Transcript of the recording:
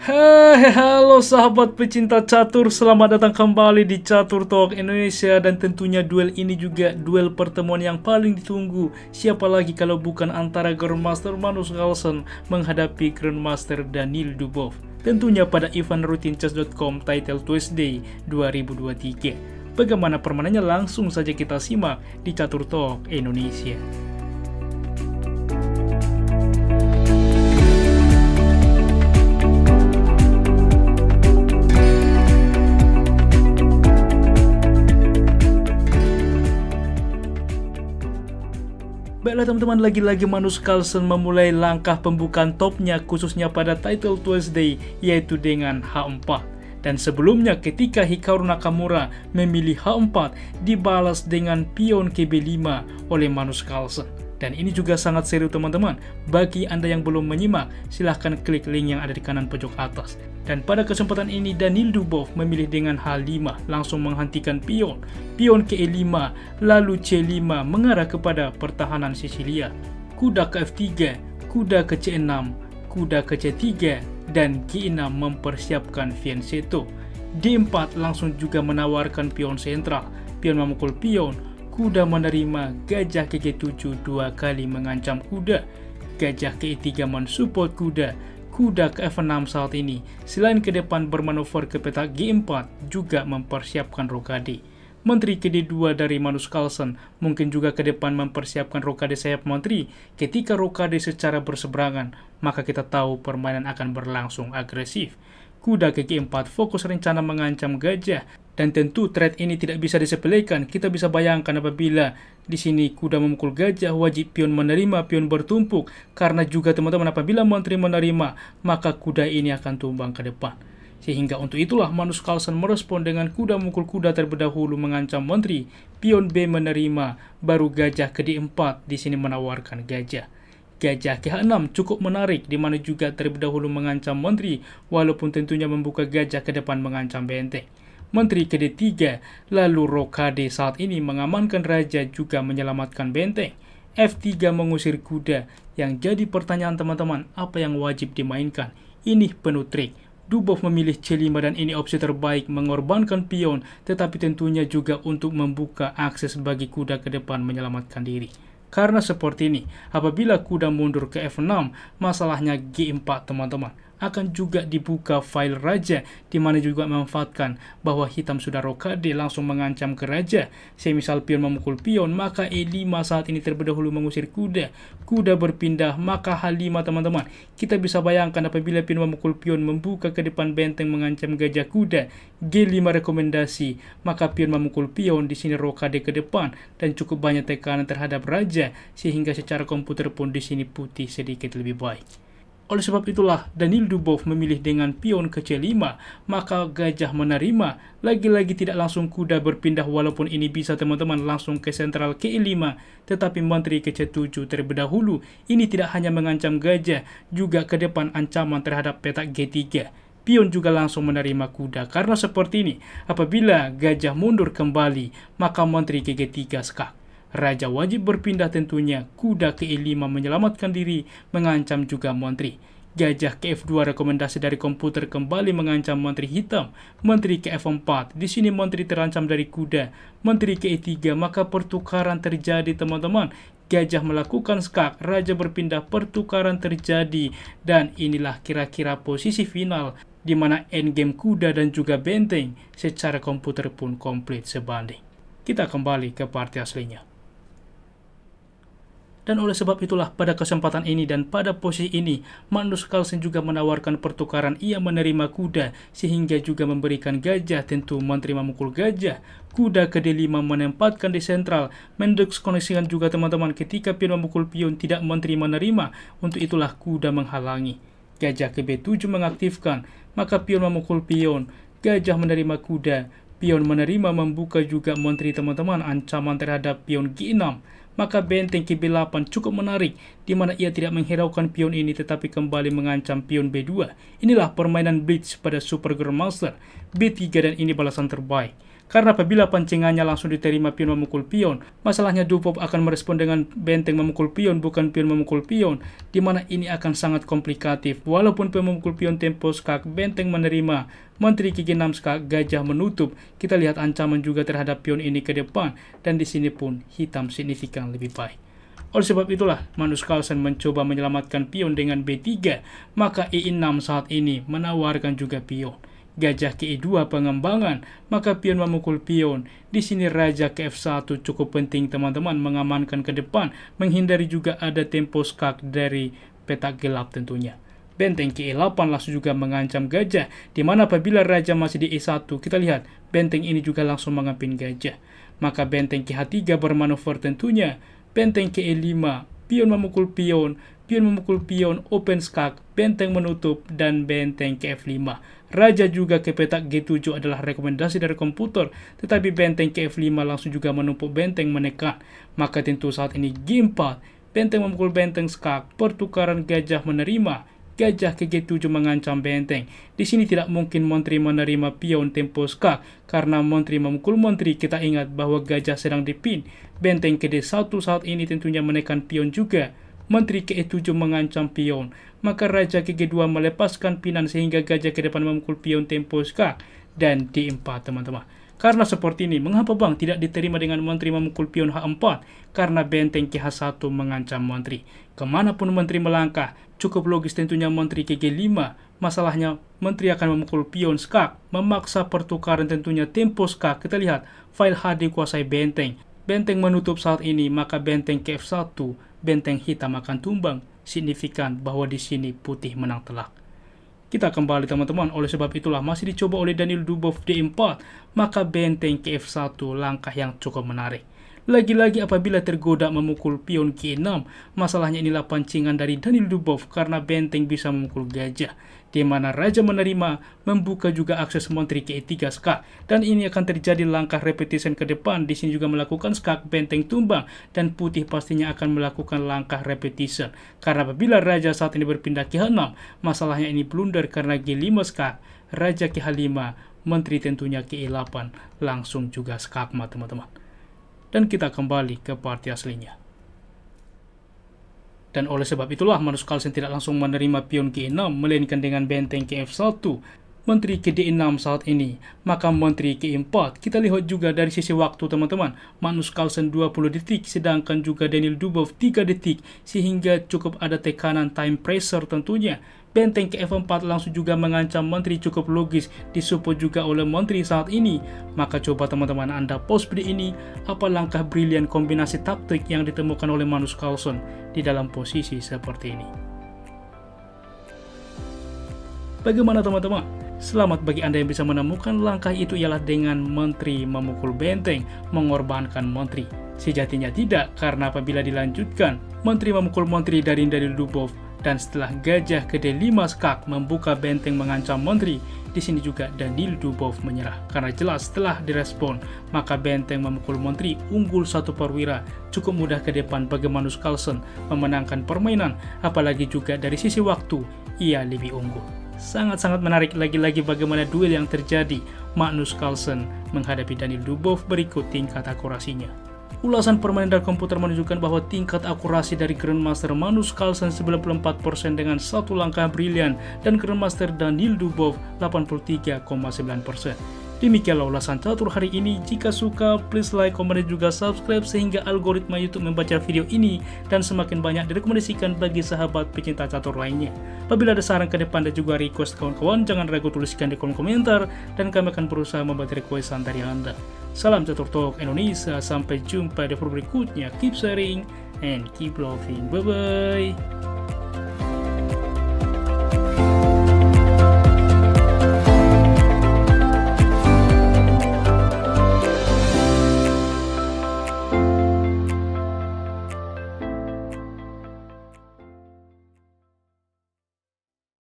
Hai, halo sahabat pecinta catur, selamat datang kembali di Catur Talk Indonesia. Dan tentunya duel ini juga duel pertemuan yang paling ditunggu. Siapa lagi kalau bukan antara Grandmaster Magnus Carlsen menghadapi Grandmaster Daniil Dubov. Tentunya pada event rutin chess.com Title Tuesday 2023. Bagaimana permainannya, langsung saja kita simak di Catur Talk Indonesia. Baiklah teman-teman, lagi-lagi Magnus Carlsen memulai langkah pembukaan topnya khususnya pada Title Tuesday, yaitu dengan H4. Dan sebelumnya ketika Hikaru Nakamura memilih H4, dibalas dengan pion ke B5 oleh Magnus Carlsen. Dan ini juga sangat seru teman-teman. Bagi Anda yang belum menyimak, silahkan klik link yang ada di kanan pojok atas. Dan pada kesempatan ini Daniil Dubov memilih dengan H5, langsung menghentikan pion ke E5, lalu C5 mengarah kepada pertahanan Sisilia. Kuda ke F3, kuda ke C6, kuda ke C3, dan G6 mempersiapkan fianchetto. D4 langsung juga menawarkan pion sentral, pion memukul pion, kuda menerima, gajah ke G7 dua kali mengancam kuda, gajah ke E3 mensupport kuda, kuda ke F6 saat ini. Selain ke depan bermanuver ke petak G4, juga mempersiapkan rokade. Menteri ke D2 dari Magnus Carlsen mungkin juga ke depan mempersiapkan rokade sayap menteri. Ketika rokade secara berseberangan, maka kita tahu permainan akan berlangsung agresif. Kuda ke G4 fokus rencana mengancam gajah. Dan tentu trade ini tidak bisa disepelekan. Kita bisa bayangkan apabila di sini kuda memukul gajah, wajib pion menerima, pion bertumpuk. Karena juga teman-teman, apabila menteri menerima, maka kuda ini akan tumbang ke depan. Sehingga untuk itulah Magnus Carlsen merespon dengan kuda memukul kuda terlebih dahulu mengancam menteri, pion B menerima, baru gajah ke D4 di sini menawarkan gajah. Gajah ke H6 cukup menarik, di mana juga terlebih dahulu mengancam menteri, walaupun tentunya membuka gajah ke depan mengancam benteng. Menteri ke D3, lalu rokade saat ini mengamankan raja juga menyelamatkan benteng. F3 mengusir kuda. Yang jadi pertanyaan teman-teman, apa yang wajib dimainkan? Ini penuh trik. Dubov memilih C5 dan ini opsi terbaik, mengorbankan pion, tetapi tentunya juga untuk membuka akses bagi kuda ke depan menyelamatkan diri. Karena seperti ini, apabila kuda mundur ke F6, masalahnya G4 teman-teman. Akan juga dibuka file raja, di mana juga memanfaatkan bahwa hitam sudah rokade langsung mengancam ke raja. Semisal pion memukul pion, maka E5 saat ini terlebih dahulu mengusir kuda. Kuda berpindah, maka H5 teman-teman. Kita bisa bayangkan apabila pion memukul pion membuka ke depan benteng mengancam gajah kuda. G5 rekomendasi, maka pion memukul pion di sini rokade ke depan dan cukup banyak tekanan terhadap raja, sehingga secara komputer pun di sini putih sedikit lebih baik. Oleh sebab itulah Daniil Dubov memilih dengan pion ke C5, maka gajah menerima. Lagi-lagi tidak langsung kuda berpindah, walaupun ini bisa teman-teman langsung ke sentral ke E5, tetapi menteri ke C7 terlebih dahulu. Ini tidak hanya mengancam gajah, juga ke depan ancaman terhadap petak G3. Pion juga langsung menerima kuda. Karena seperti ini, apabila gajah mundur kembali, maka menteri ke G3 skak. Raja wajib berpindah tentunya, kuda ke E5 menyelamatkan diri, mengancam juga menteri. Gajah ke F2 rekomendasi dari komputer kembali mengancam menteri hitam. Menteri ke F4, di sini menteri terancam dari kuda. Menteri ke E3, maka pertukaran terjadi teman-teman. Gajah melakukan skak, raja berpindah, pertukaran terjadi. Dan inilah kira-kira posisi final, di mana endgame kuda dan juga benteng secara komputer pun komplit sebanding. Kita kembali ke partai aslinya. Dan oleh sebab itulah pada kesempatan ini dan pada posisi ini, Magnus Carlsen juga menawarkan pertukaran. Ia menerima kuda sehingga juga memberikan gajah, tentu menteri memukul gajah. Kuda ke D5 menempatkan di sentral, mendeskoneksikan juga teman-teman ketika pion memukul pion tidak menteri menerima. Untuk itulah kuda menghalangi. Gajah ke B7 mengaktifkan, maka pion memukul pion, gajah menerima kuda. Pion menerima membuka juga menteri teman-teman, ancaman terhadap pion G6. Maka benteng ke B8 cukup menarik, di mana ia tidak menghiraukan pion ini tetapi kembali mengancam pion B2. Inilah permainan blitz pada Super Grandmaster. B3 dan ini balasan terbaik. Karena apabila pancingannya langsung diterima pion memukul pion, masalahnya Dubov akan merespon dengan benteng memukul pion, bukan pion memukul pion, di mana ini akan sangat komplikatif. Walaupun pion memukul pion tempo skak, benteng menerima, menteri G6 skak, gajah menutup. Kita lihat ancaman juga terhadap pion ini ke depan, dan di sini pun hitam signifikan lebih baik. Oleh sebab itulah, Magnus Carlsen mencoba menyelamatkan pion dengan B3, maka E6 saat ini menawarkan juga pion. Gajah ke E2 pengembangan, maka pion memukul pion. Di sini raja ke F1 cukup penting teman-teman, mengamankan ke depan, menghindari juga ada tempo skak dari petak gelap tentunya. Benteng ke E8 langsung juga mengancam gajah, di mana apabila raja masih di E1, kita lihat benteng ini juga langsung mengampin gajah. Maka benteng ke H3 bermanuver tentunya, benteng ke E5, pion memukul pion, pion memukul pion, open skak, benteng menutup, dan benteng ke F5. Raja juga ke petak G7 adalah rekomendasi dari komputer, tetapi benteng ke F5 langsung juga menumpuk benteng menekan. Maka tentu saat ini G4, benteng memukul benteng skak, pertukaran gajah menerima, gajah ke G7 mengancam benteng. Di sini tidak mungkin menteri menerima pion tempo skak, karena menteri memukul menteri. Kita ingat bahwa gajah sedang dipin. Benteng ke D1 saat ini tentunya menekan pion juga. Menteri ke E7 mengancam pion, maka raja ke G2 melepaskan pinan sehingga gajah ke depan memukul pion tempo skak, dan D4 teman-teman. Karena seperti ini, mengapa bang tidak diterima dengan menteri memukul pion H4? Karena benteng ke H1 mengancam menteri. Kemanapun menteri melangkah, cukup logis tentunya menteri ke G5. Masalahnya, menteri akan memukul pion skak, memaksa pertukaran tentunya tempo skak. Kita lihat, file H dikuasai benteng. Benteng menutup saat ini, maka benteng ke F1, benteng hitam akan tumbang. Signifikan bahwa di sini putih menang telak. Kita kembali teman-teman, oleh sebab itulah masih dicoba oleh Daniil Dubov D4, maka benteng ke F1 langkah yang cukup menarik. Lagi-lagi apabila tergoda memukul pion G6, masalahnya inilah pancingan dari Daniil Dubov karena benteng bisa memukul gajah, di mana raja menerima, membuka juga akses menteri ke E3 skak, dan ini akan terjadi langkah repetition ke depan. Di sini juga melakukan skak, benteng tumbang, dan putih pastinya akan melakukan langkah repetition. Karena apabila raja saat ini berpindah ke H6, masalahnya ini blunder karena G5 skak, raja ke H5, menteri tentunya ke E8, langsung juga skakmat teman-teman. Dan kita kembali ke parti aslinya. Dan oleh sebab itulah Magnus Carlsen tidak langsung menerima pion G6, melainkan dengan benteng ke F1, menteri ke D6 saat ini, maka menteri ke E4. Kita lihat juga dari sisi waktu teman-teman, Magnus Carlsen 20 detik, sedangkan juga Daniil Dubov 3 detik, sehingga cukup ada tekanan time pressure tentunya. Benteng ke F4 langsung juga mengancam menteri, cukup logis, disupport juga oleh menteri saat ini. Maka coba teman-teman Anda pause video ini, apa langkah brilian kombinasi taktik yang ditemukan oleh Magnus Carlsen di dalam posisi seperti ini. Bagaimana teman-teman? Selamat bagi Anda yang bisa menemukan langkah itu ialah dengan menteri memukul benteng, mengorbankan menteri. Sejatinya tidak, karena apabila dilanjutkan, menteri memukul menteri dari Daniil Dubov, dan setelah gajah ke D5 skak membuka benteng mengancam menteri, di sini juga Daniil Dubov menyerah. Karena jelas setelah direspon, maka benteng memukul menteri unggul 1 perwira. Cukup mudah ke depan bagi Magnus Carlsen memenangkan permainan, apalagi juga dari sisi waktu, ia lebih unggul. Sangat-sangat menarik lagi-lagi bagaimana duel yang terjadi. Magnus Carlsen menghadapi Daniil Dubov, berikut tingkat akurasinya. Ulasan permainan dari komputer menunjukkan bahwa tingkat akurasi dari Grandmaster Magnus Carlsen 94% dengan satu langkah brilian, dan Grandmaster Daniil Dubov 83,9%. Demikianlah ulasan catur hari ini. Jika suka, please like, komen, dan juga subscribe sehingga algoritma YouTube membaca video ini dan semakin banyak direkomendasikan bagi sahabat pecinta catur lainnya. Apabila ada saran ke depan dan juga request kawan-kawan, jangan ragu tuliskan di kolom komentar dan kami akan berusaha membantu requestan dari Anda. Salam Catur Talk Indonesia, sampai jumpa di video berikutnya. Keep sharing and keep loving. Bye bye.